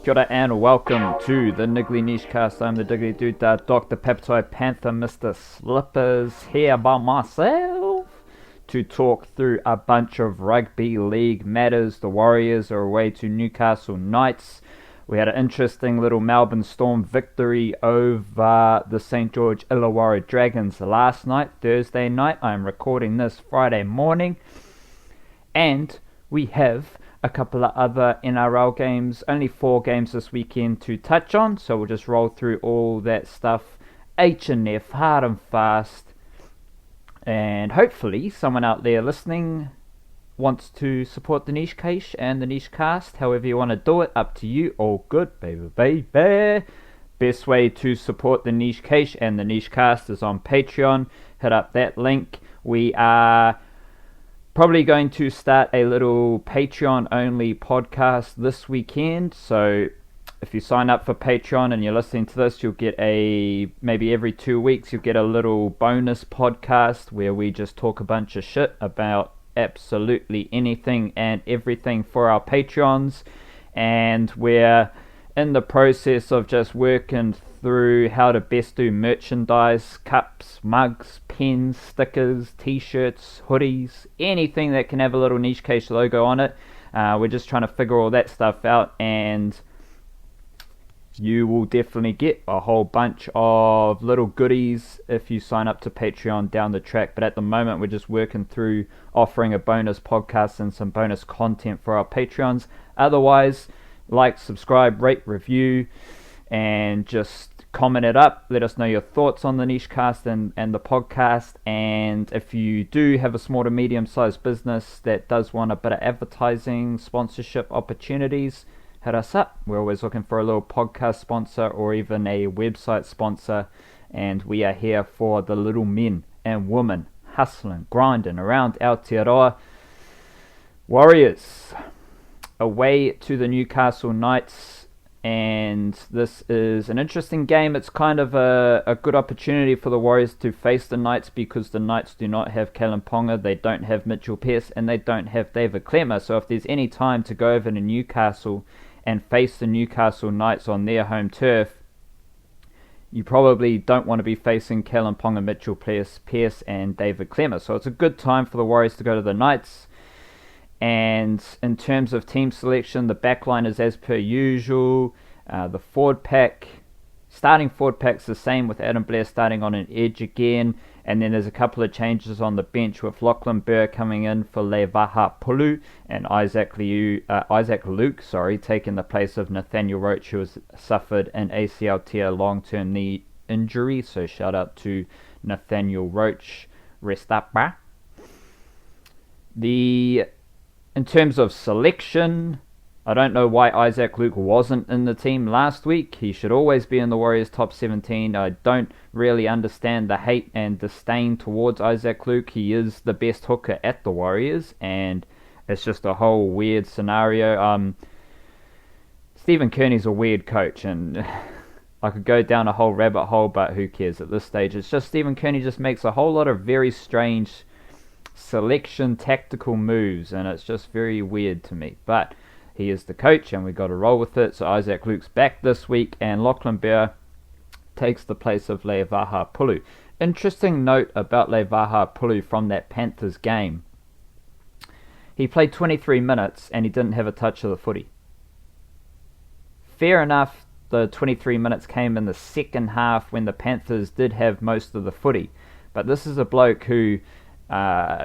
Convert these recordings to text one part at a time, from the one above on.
Kia ora and welcome to the Niggly Nishcast. I'm the Diggly Dude, Dr. Peptoy Panther, Mr. Slippers, here by myself to talk through a bunch of rugby league matters. The Warriors are away to Newcastle Knights. We had an interesting little Melbourne Storm victory over the St. George Illawarra Dragons last night, Thursday night. I'm recording this Friday morning. And we have a couple of other NRL games, only 4 games this weekend to touch on, so we'll just roll through all that stuff, H&F, hard and fast, and hopefully someone out there listening wants to support the Niche Cache and the Niche Cast, however you want to do it, up to you, all good, baby. Best way to support the Niche Cache and the Niche Cast is on Patreon. Hit up that link. We are probably going to start a little Patreon only podcast this weekend, so if you sign up for Patreon and you're listening to this, you'll get maybe every 2 weeks you'll get a little bonus podcast where we just talk a bunch of shit about absolutely anything and everything for our Patreons, and we're in the process of just working through how to best do merchandise, cups, mugs, pens, stickers, t-shirts, hoodies, anything that can have a little Niche Cache logo on it. We're just trying to figure all that stuff out, and you will definitely get a whole bunch of little goodies if you sign up to Patreon down the track. But at the moment, we're just working through offering a bonus podcast and some bonus content for our Patreons. Otherwise, like, subscribe, rate, review, and just comment it up. Let us know your thoughts on the Niche Cast and the podcast. And if you do have a small to medium sized business that does want a bit of advertising, sponsorship opportunities, hit us up. We're always looking for a little podcast sponsor or even a website sponsor. And we are here for the little men and women hustling, grinding around Aotearoa. Warriors away to the Newcastle Knights, and this is an interesting game. It's kind of a good opportunity for the Warriors to face the Knights because the Knights do not have Kalyn Ponga, they don't have Pearce, and they don't have David Klemmer. So if there's any time to go over to Newcastle and face the Newcastle Knights on their home turf, you probably don't want to be facing Kalyn Ponga, Pearce, and David Klemmer. So it's a good time for the Warriors to go to the Knights. And in terms of team selection, the backline is as per usual. The starting forward pack's the same, with Adam Blair starting on an edge again. And then there's a couple of changes on the bench with Lachlan Burr coming in for Levaha Pulu and Isaac Luke taking the place of Nathaniel Roach, who has suffered an ACL tear long-term knee injury. So shout out to Nathaniel Roach. Rest up, bruh. In terms of selection, I don't know why Isaac Luke wasn't in the team last week. He should always be in the Warriors' top 17. I don't really understand the hate and disdain towards Isaac Luke. He is the best hooker at the Warriors, and it's just a whole weird scenario. Stephen Kearney's a weird coach, and I could go down a whole rabbit hole, but who cares at this stage? It's just Stephen Kearney just makes a whole lot of very strange selection tactical moves, and it's just very weird to me, but he is the coach and we got to roll with it. So Isaac Luke's back this week, and Lachlan Burr takes the place of Levaha Pulu. Interesting note about Levaha Pulu from that Panthers game: he played 23 minutes and he didn't have a touch of the footy. Fair enough, the 23 minutes came in the second half when the Panthers did have most of the footy, but this is a bloke who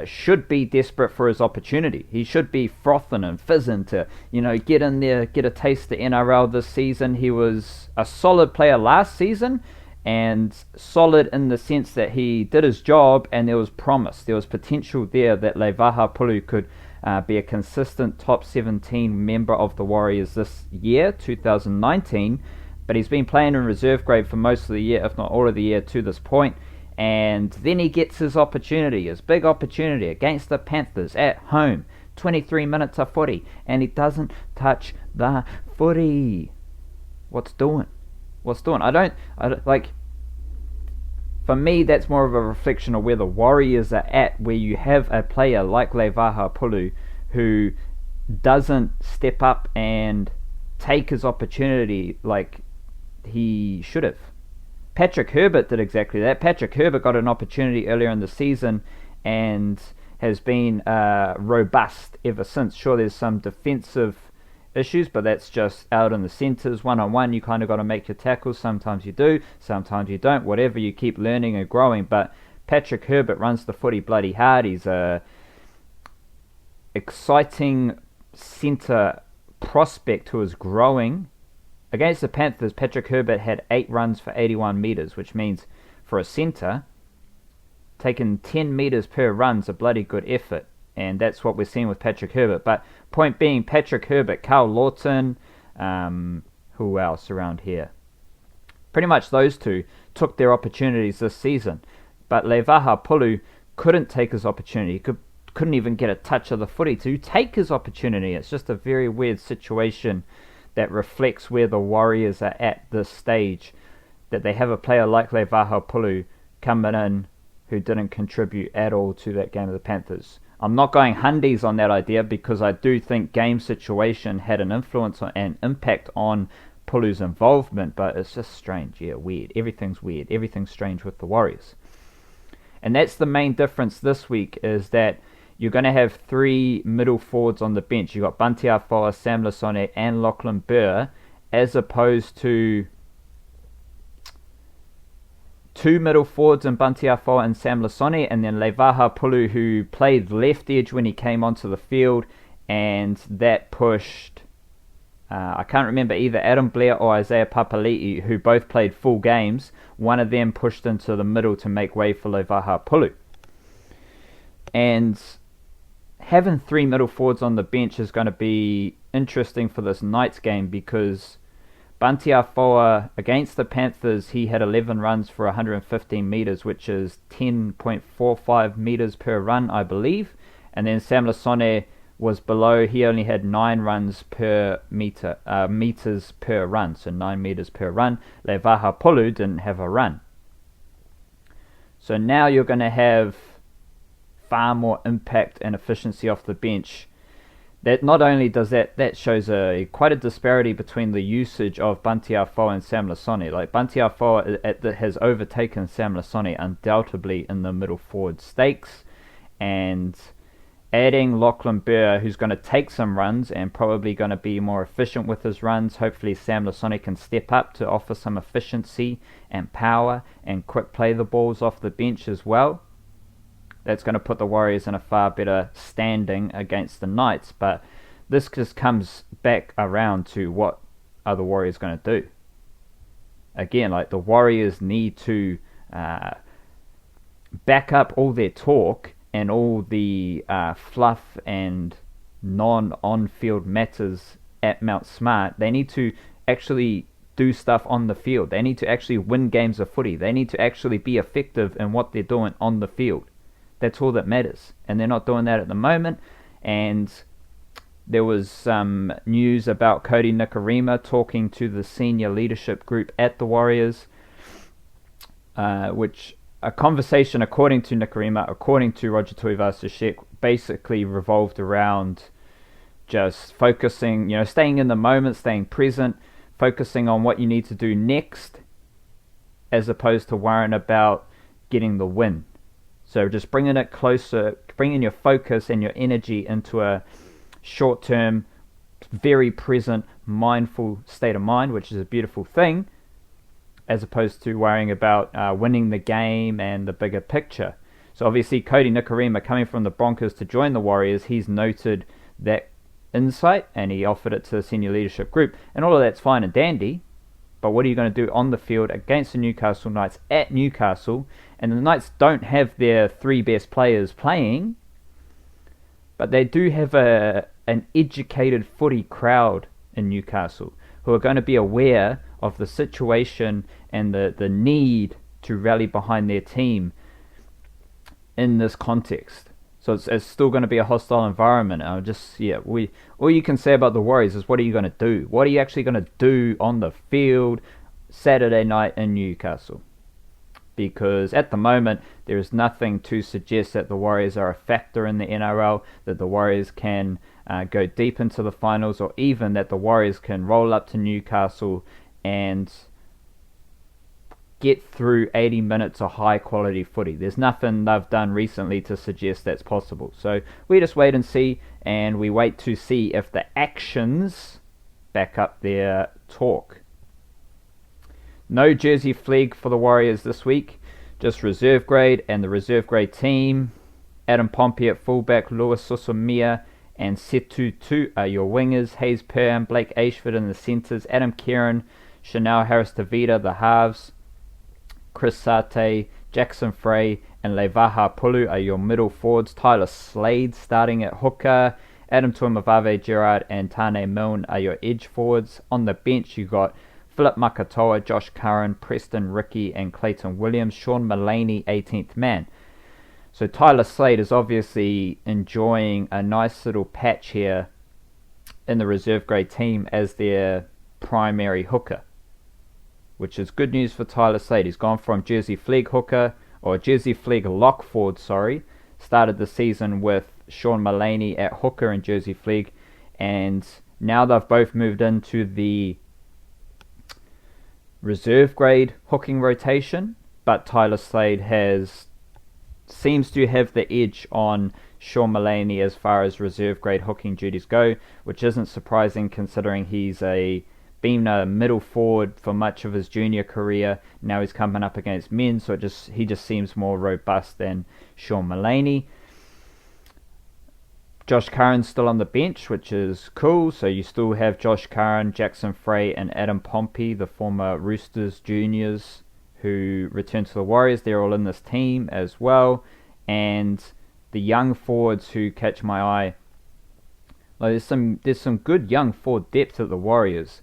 should be desperate for his opportunity. He should be frothing and fizzing to, get in there, get a taste of NRL this season. He was a solid player last season, and solid in the sense that he did his job and there was promise. There was potential there that Levaha Pulu could be a consistent top 17 member of the Warriors this year, 2019, but he's been playing in reserve grade for most of the year, if not all of the year to this point. And then he gets his opportunity, his big opportunity against the Panthers at home. 23 minutes of footy, and he doesn't touch the footy. What's doing? I don't like. for me, that's more of a reflection of where the Warriors are at, where you have a player like Levaha Pulu who doesn't step up and take his opportunity like he should have. Patrick Herbert did exactly that. Patrick Herbert got an opportunity earlier in the season and has been robust ever since. Sure, there's some defensive issues, but that's just out in the centres, one-on-one. You kind of got to make your tackles. Sometimes you do, sometimes you don't. Whatever, you keep learning and growing. But Patrick Herbert runs the footy bloody hard. He's a exciting centre prospect who is growing. Against the Panthers, Patrick Herbert had 8 runs for 81 metres, which means for a centre, taking 10 metres per run's a bloody good effort. And that's what we're seeing with Patrick Herbert. But point being, Patrick Herbert, Carl Lawton, who else around here? Pretty much those two took their opportunities this season. But Levaha Pulu couldn't take his opportunity. Couldn't even get a touch of the footy to take his opportunity. It's just a very weird situation that reflects where the Warriors are at this stage. That they have a player like Levaha Pulu coming in who didn't contribute at all to that game of the Panthers. I'm not going hundies on that idea because I do think game situation had an influence and impact on Pulu's involvement, but it's just strange. Yeah, weird. Everything's weird. Everything's strange with the Warriors. And that's the main difference this week, is that you're going to have 3 middle forwards on the bench. You've got Bunty Afoa, Sam Lasone and Lachlan Burr, as opposed to 2 middle forwards in Bunty Afoa and Sam Lasone, and then Levaha Pulu, who played left edge when he came onto the field, and that pushed, I can't remember, either Adam Blair or Isaiah Papali'i, who both played full games. One of them pushed into the middle to make way for Levaha Pulu. And having 3 middle forwards on the bench is going to be interesting for this Knights game, because Bunty Afoa, against the Panthers, he had 11 runs for 115 metres, which is 10.45 metres per run, I believe. And then Sam Lasone was below. He only had 9 runs per metre, metres per run, so 9 metres per run. Levaha Pulu didn't have a run. So now you're going to have far more impact and efficiency off the bench. That not only does that shows quite a disparity between the usage of Bunty Afoa and Sam Lasone. Like, Bunty Afoa has overtaken Sam Lasone undoubtedly in the middle forward stakes, and adding Lachlan Burr, who's going to take some runs and probably going to be more efficient with his runs. Hopefully Sam Lasone can step up to offer some efficiency and power and quick play the balls off the bench as well. That's going to put the Warriors in a far better standing against the Knights. But this just comes back around to what are the Warriors going to do. Again, like, the Warriors need to back up all their talk and all the fluff and non-on-field matters at Mount Smart. They need to actually do stuff on the field. They need to actually win games of footy. They need to actually be effective in what they're doing on the field. That's all that matters, and they're not doing that at the moment. And there was some news about Cody Nikorima talking to the senior leadership group at the Warriors, which a conversation, according to Nikorima, according to Roger Tuivasa-Sheck, basically revolved around just focusing, staying in the moment, staying present, focusing on what you need to do next, as opposed to worrying about getting the win. So just bringing it closer, bringing your focus and your energy into a short-term, very present, mindful state of mind, which is a beautiful thing, as opposed to worrying about winning the game and the bigger picture. So obviously Cody Nikorima, coming from the Broncos to join the Warriors, he's noted that insight and he offered it to the senior leadership group. And all of that's fine and dandy, but what are you going to do on the field against the Newcastle Knights at Newcastle? And the Knights don't have their 3 best players playing, but they do have an educated footy crowd in Newcastle who are going to be aware of the situation and the need to rally behind their team in this context. So it's still going to be a hostile environment. All you can say about the Warriors is, what are you going to do? What are you actually going to do on the field Saturday night in Newcastle? because at the moment there is nothing to suggest that the Warriors are a factor in the NRL, that the Warriors can go deep into the finals, or even that the Warriors can roll up to Newcastle and get through 80 minutes of high quality footy. There's nothing they've done recently to suggest that's possible. So we just wait and see, and we wait to see if the actions back up their talk. No jersey flag for the Warriors this week, just reserve grade, and the reserve grade team: Adam Pompey at fullback, Lewis Susumia and Setu Tu are your wingers, Hayes Perham and Blake Ashford in the centres, Adam Kieran, Chanel Harris-Tavita the halves, Chris Sate, Jackson Frey and Levaha Pulu are your middle forwards, Tyler Slade starting at hooker, Adam Tuamavave Gerard and Tane Milne are your edge forwards. On the bench you got Philip Makatoa, Josh Curran, Preston Ricky and Clayton Williams, Sean Mullaney 18th man. So Tyler Slade is obviously enjoying a nice little patch here in the reserve grade team as their primary hooker, which is good news for Tyler Slade. He's gone from Jersey flag hooker, or Jersey flag lock forward, started the season with Sean Mullaney at hooker and Jersey flag, and now they've both moved into the reserve grade hooking rotation, but Tyler Slade seems to have the edge on Sean Mullaney as far as reserve grade hooking duties go, which isn't surprising considering he's been a middle forward for much of his junior career. Now he's coming up against men, so he just seems more robust than Sean Mullaney. Josh Curran's still on the bench, which is cool. So you still have Josh Curran, Jackson Frey and Adam Pompey, the former Roosters juniors who returned to the Warriors. They're all in this team as well. And the young forwards who catch my eye, there's some good young forward depth at the Warriors,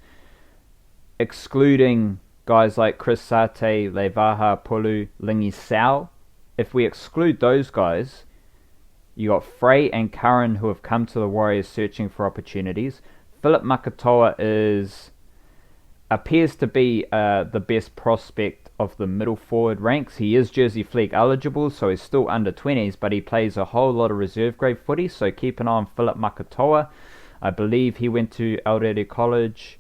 excluding guys like Chris Sate, Levaha Pulu, Lingi Sao. If we exclude those guys, you got Frey and Curran who have come to the Warriors searching for opportunities. Philip Makatoa appears to be the best prospect of the middle forward ranks. He is Jersey flag eligible, so he's still under 20s, but he plays a whole lot of reserve grade footy, so keep an eye on Philip Makatoa. I believe he went to Aotearoa College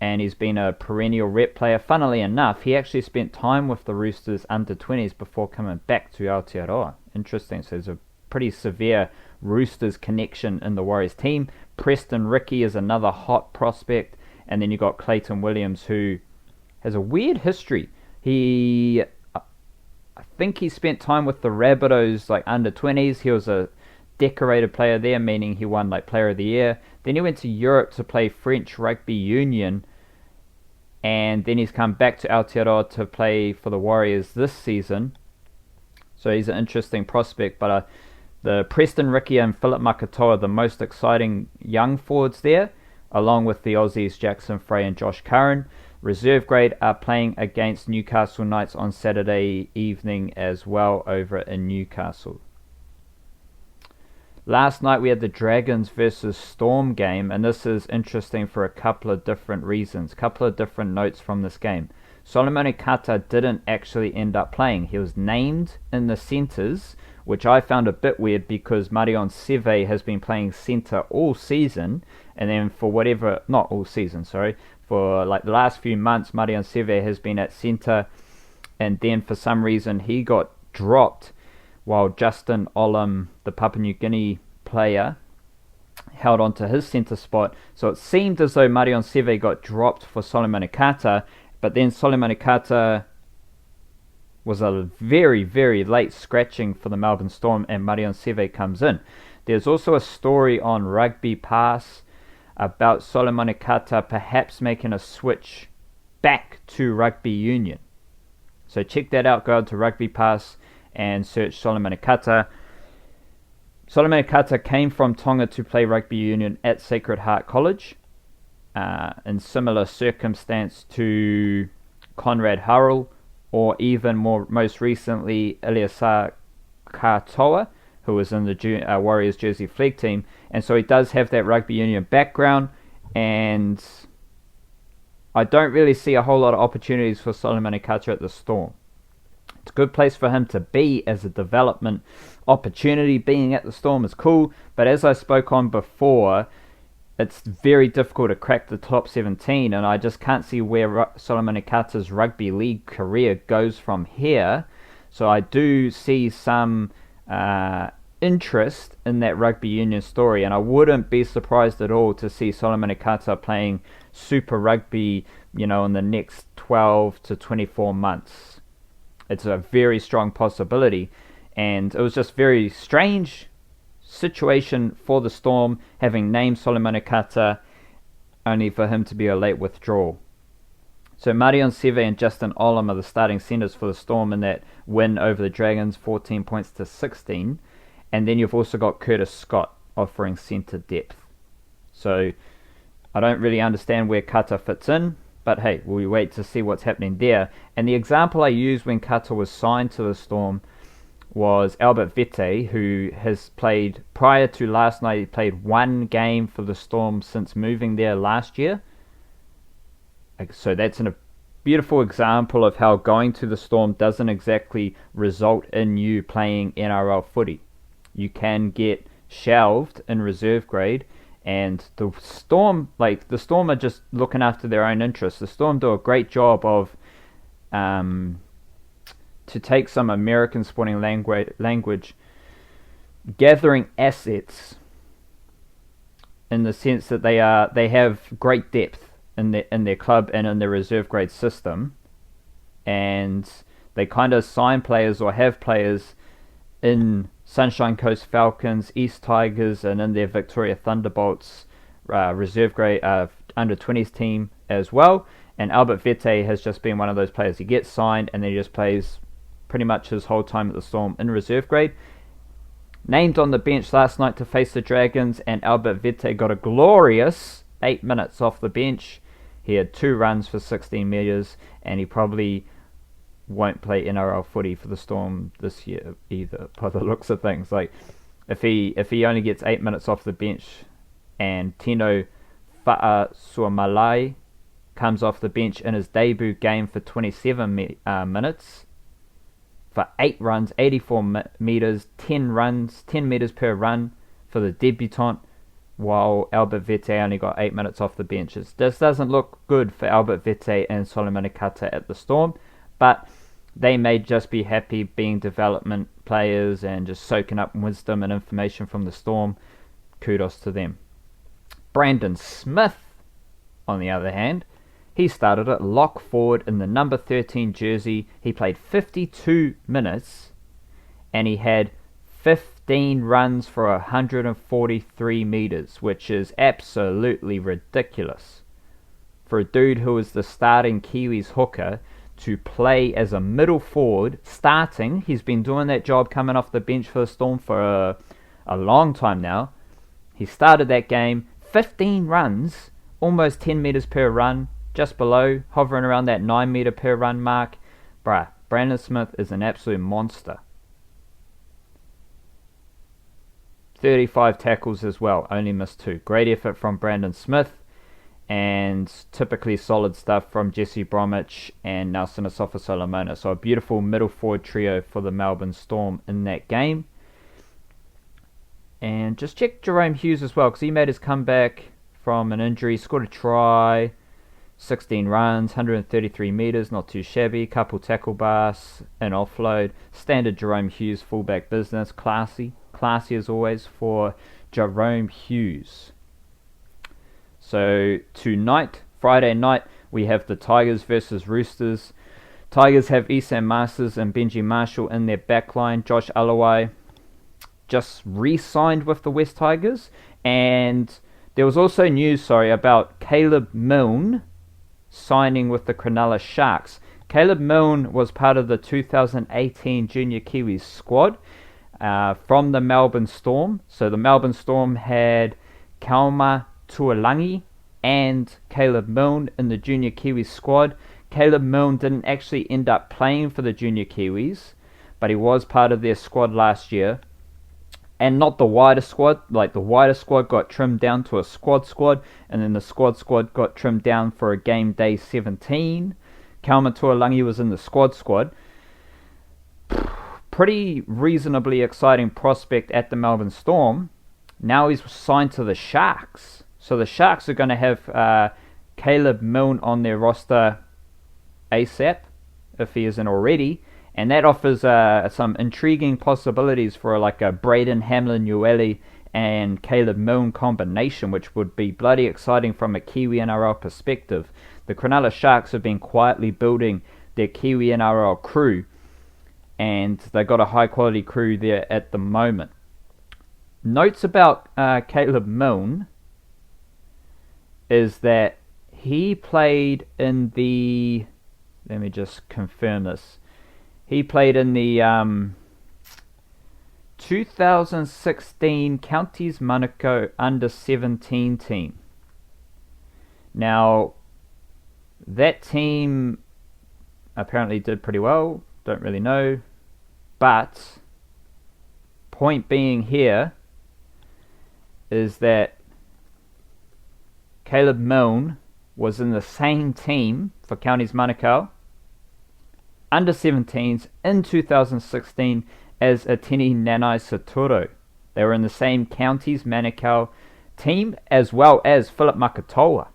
and he's been a perennial rep player. Funnily enough, he actually spent time with the Roosters under 20s before coming back to Aotearoa. Interesting. So there's a pretty severe Roosters connection in the Warriors team. Preston Ricky is another hot prospect, and then you got Clayton Williams, who has a weird history. I think he spent time with the Rabbitohs under 20s. He was a decorated player there, meaning he won player of the year. Then he went to Europe to play French rugby union, and then he's come back to Aotearoa to play for the Warriors this season. So he's an interesting prospect, but the Preston Ricky and Philip Makatoa are the most exciting young forwards there, along with the Aussies Jackson Frey and Josh Curran. Reserve grade are playing against Newcastle Knights on Saturday evening as well over in Newcastle. Last night we had the Dragons versus Storm game, and this is interesting for a couple of different reasons, couple of different notes from this game. Solomone Kata didn't actually end up playing. He was named in the centres, which I found a bit weird because Marion Seve has been playing centre all season, and then for the last few months Marion Seve has been at centre, and then for some reason he got dropped while Justin Olam, the Papua New Guinea player, held on to his centre spot. So it seemed as though Marion Seve got dropped for Solomone Kata, but then Solomone Kata was a very, very late scratching for the Melbourne Storm, and Marion Seve comes in. There's also a story on Rugby Pass about Solomone Kata perhaps making a switch back to rugby union. So check that out, go out to Rugby Pass and search Solomone Kata. Solomone Kata came from Tonga to play rugby union at Sacred Heart College, in similar circumstance to Conrad Hurrell, or even most recently Eliasa Katoa, who was in the Warriors Jersey flag team. And so he does have that rugby union background, and I don't really see a whole lot of opportunities for Solomone Kata at the Storm. It's a good place for him to be as a development opportunity. Being at the Storm is cool, but as I spoke on before, it's very difficult to crack the top 17, and I just can't see where Solomone Kata's rugby league career goes from here. So I do see some interest in that rugby union story, and I wouldn't be surprised at all to see Solomone Kata playing Super Rugby, in the next 12 to 24 months. It's a very strong possibility, and it was just very strange situation for the Storm, having named Solomone Kata, only for him to be a late withdrawal. So Marion Seve and Justin Olam are the starting centres for the Storm in that win over the Dragons, 14 points to 16. And then you've also got Curtis Scott offering centre depth. So I don't really understand where Kata fits in, but hey, we'll wait to see what's happening there. And the example I used when Kata was signed to the Storm was Albert Vete, who has played, prior to last night, he played one game for the Storm since moving there last year. So that's a beautiful example of how going to the Storm doesn't exactly result in you playing NRL footy. You can get shelved in reserve grade, and the Storm are just looking after their own interests. The Storm do a great job of to take some American sporting language, gathering assets in the sense that they have great depth in their club and in their reserve grade system, and they kind of sign players or have players in Sunshine Coast Falcons, East Tigers, and in their Victoria Thunderbolts reserve grade under 20s team as well. And Albert Vete has just been one of those players. He gets signed and then he just plays pretty much his whole time at the Storm in reserve grade. Named on the bench last night to face the Dragons, and Albert Vete got a glorious 8 minutes off the bench. He had 2 runs for 16 metres, and he probably won't play NRL footy for the Storm this year either, by the looks of things. Like, if he only gets 8 minutes off the bench, and Tino Fa'asuamalai comes off the bench in his debut game for 27 minutes, for 8 runs, 84 metres, 10 metres per run for the debutant, while Albert Vete only got 8 minutes off the benches. This doesn't look good for Albert Vete and Solomone Kata at the Storm, but they may just be happy being development players and just soaking up wisdom and information from the Storm. Kudos to them. Brandon Smith, on the other hand, he started at lock forward in the number 13 jersey. He played 52 minutes and he had 15 runs for 143 metres, which is absolutely ridiculous. For a dude who is the starting Kiwis hooker to play as a middle forward, starting, he's been doing that job coming off the bench for the Storm for a long time now. He started that game, 15 runs, almost 10 metres per run, just below, hovering around that 9 metre per run mark. Brandon Smith is an absolute monster. 35 tackles as well, only missed 2. Great effort from Brandon Smith, and typically solid stuff from Jesse Bromwich and Nelson Asofa-Solomona. So a beautiful middle forward trio for the Melbourne Storm in that game. And just check Jerome Hughes as well, because he made his comeback from an injury, scored a try, 16 runs, 133 metres, not too shabby, couple tackle bars, an offload, standard Jerome Hughes fullback business, classy as always for Jerome Hughes. So tonight, Friday night, we have the Tigers versus Roosters. Tigers have Isan Masters and Benji Marshall in their backline. Josh Alawai just re-signed with the West Tigers, and there was also news, about Caleb Milne signing with the Cronulla Sharks. Caleb Milne was part of the 2018 Junior Kiwis squad from the Melbourne Storm. So the Melbourne Storm had Kalyn Ponga and Caleb Milne in the Junior Kiwis squad. Caleb Milne didn't actually end up playing for the Junior Kiwis, but he was part of their squad last year. And not the wider squad. Like, the wider squad got trimmed down to a squad, and then the squad got trimmed down for a game day 17. Kalyn Ponga was in the squad. pretty reasonably exciting prospect at the Melbourne Storm. Now he's signed to the Sharks. So the Sharks are going to have Caleb Milne on their roster ASAP, if he isn't already. And that offers some intriguing possibilities for like a Braden Hamlin-Uele and Caleb Milne combination, which would be bloody exciting from a Kiwi NRL perspective. The Cronulla Sharks have been quietly building their Kiwi NRL crew, and they got a high quality crew there at the moment. Notes about Caleb Milne is that he played in the, let me just confirm this, he played in the 2016 Counties Manukau under-17 team. Now, that team apparently did pretty well, don't really know, but point being here is that Caleb Milne was in the same team for Counties Manukau under-17s in 2016 as Atini Nanai Saturo. They were in the same Counties Manukau team as well as Philip Makatoa.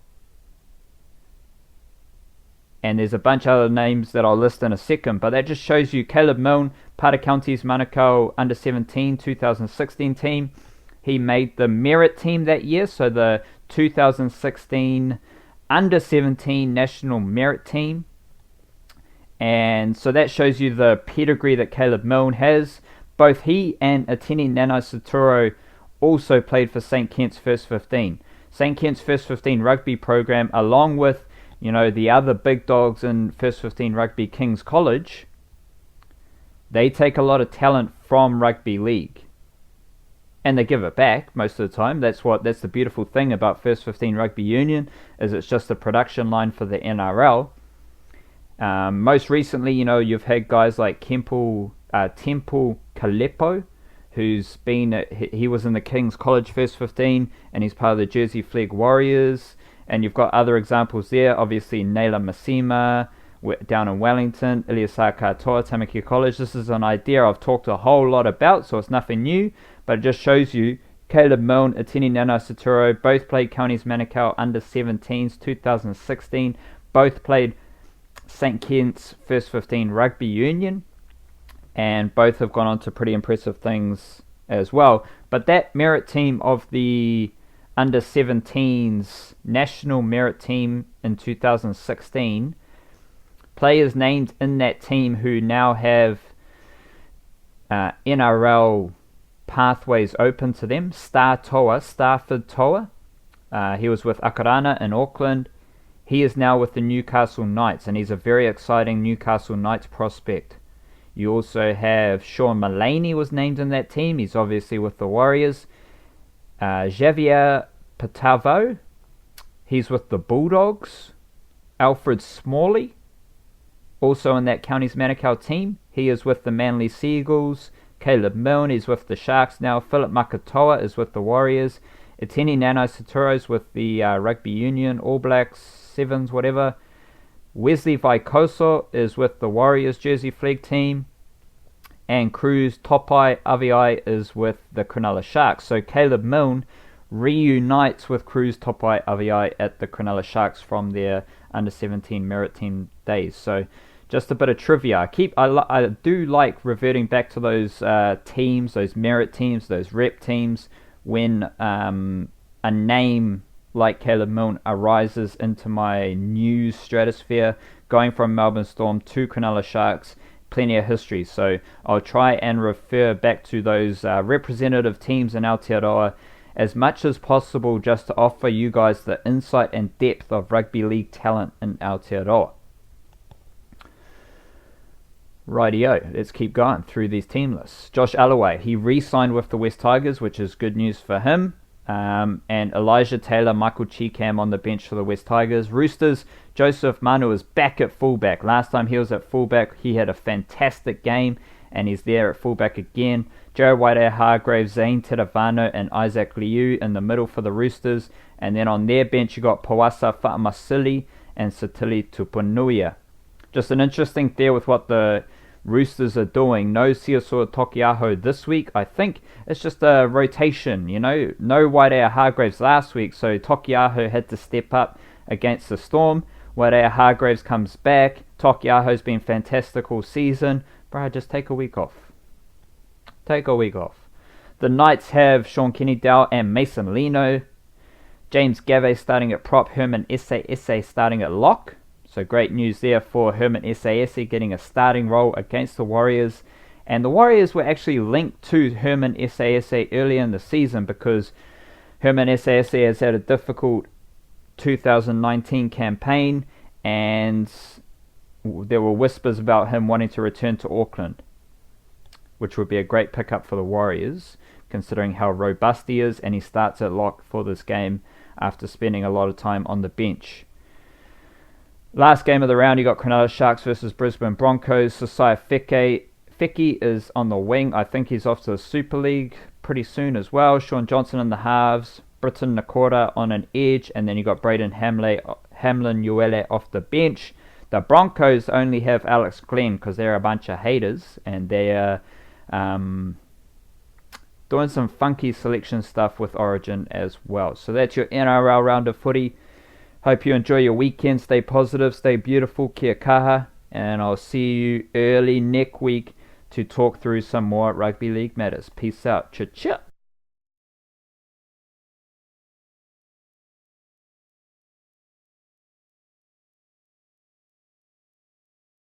And there's a bunch of other names that I'll list in a second, but that just shows you Caleb Milne, part of Counties Manukau under-17 2016 team. He made the merit team that year, so the 2016 under-17 national merit team. And so that shows you the pedigree that Caleb Milne has. Both he and Atini Nanai Saturo also played for St. Kitts First 15. St. Kitts First 15 rugby program, along with, you know, the other big dogs in First 15 rugby, King's College, they take a lot of talent from rugby league. And they give it back most of the time. That's the beautiful thing about First 15 Rugby Union, is it's just a production line for the NRL. Most recently, you know, you've had guys like Temple Kalepo, who's been he was in the King's College First 15, and he's part of the Jersey Flegg Warriors. And you've got other examples there, obviously Naila Masima down in Wellington, Iliasa Katoa, Tamaki College. This is an idea I've talked a whole lot about, so it's nothing new, but it just shows you Caleb Milne, Atini Nanai Saturo, both played Counties Manukau under-17s 2016, both played St. Kitts First 15 Rugby Union, and both have gone on to pretty impressive things as well. But that merit team of the under-17s national merit team in 2016, players named in that team who now have NRL pathways open to them. Starford Toa, he was with Akarana in Auckland. He is now with the Newcastle Knights, and he's a very exciting Newcastle Knights prospect. You also have Sean Mullaney was named in that team. He's obviously with the Warriors. Javier Patavo, he's with the Bulldogs. Alfred Smalley, also in that Counties Manukau team. He is with the Manly Seagulls. Caleb Milne is with the Sharks now. Philip Makatoa is with the Warriors. Atini Nanai Saturo's with the Rugby Union, All Blacks, Sevens, whatever. Wesley Vaikoso is with the Warriors Jersey Flegg team. And Cruz Topai Aviai is with the Cronulla Sharks. So Caleb Milne reunites with Cruz Topai Aviai at the Cronulla Sharks from their under-17 merit team days. So just a bit of trivia. I do like reverting back to those teams, those merit teams, those rep teams, when a name like Caleb Milne arises into my news stratosphere. Going from Melbourne Storm to Cronulla Sharks, plenty of history. So I'll try and refer back to those representative teams in Aotearoa as much as possible, just to offer you guys the insight and depth of rugby league talent in Aotearoa. Rightio, let's keep going through these team lists. Josh Alloway, he re-signed with the West Tigers, which is good news for him. And Elijah Taylor, Michael Cheekham on the bench for the West Tigers. Roosters, Joseph Manu is back at fullback. Last time he was at fullback, he had a fantastic game, and he's there at fullback again. Joe Wairau-Hargreaves, Zane Teravano, and Isaac Liu in the middle for the Roosters. And then on their bench, you got Pawasa Fa'amasili and Satili Tuponuia. Just an interesting there with what the Roosters are doing. No Siosua Tokiaho this week. I think it's just a rotation, no Wairea Hargreaves last week, so Tokiaho had to step up against the Storm. Wairea Hargreaves comes back. Tokiaho's been fantastic all season. Bro, just take a week off. The Knights have Sean Kenny-Dowell and Mason Lino. James Gavey starting at prop. Herman Esse starting at lock. So great news there for Herman Esse getting a starting role against the Warriors. And the Warriors were actually linked to Herman Esse earlier in the season because Herman Esse has had a difficult 2019 campaign, and there were whispers about him wanting to return to Auckland, which would be a great pickup for the Warriors, considering how robust he is, and he starts at lock for this game after spending a lot of time on the bench. Last game of the round, you got Cronulla Sharks versus Brisbane Broncos. Sosai Feki is on the wing. I think he's off to the Super League pretty soon as well. Sean Johnson in the halves. Britton Nakora on an edge, and then you got Braden Hamlin Uele off the bench. The Broncos only have Alex Glenn because they're a bunch of haters, and they're doing some funky selection stuff with Origin as well. So that's your NRL round of footy. Hope you enjoy your weekend. Stay positive, stay beautiful, kia kaha, and I'll see you early next week to talk through some more rugby league matters. Peace out. Cha-cha.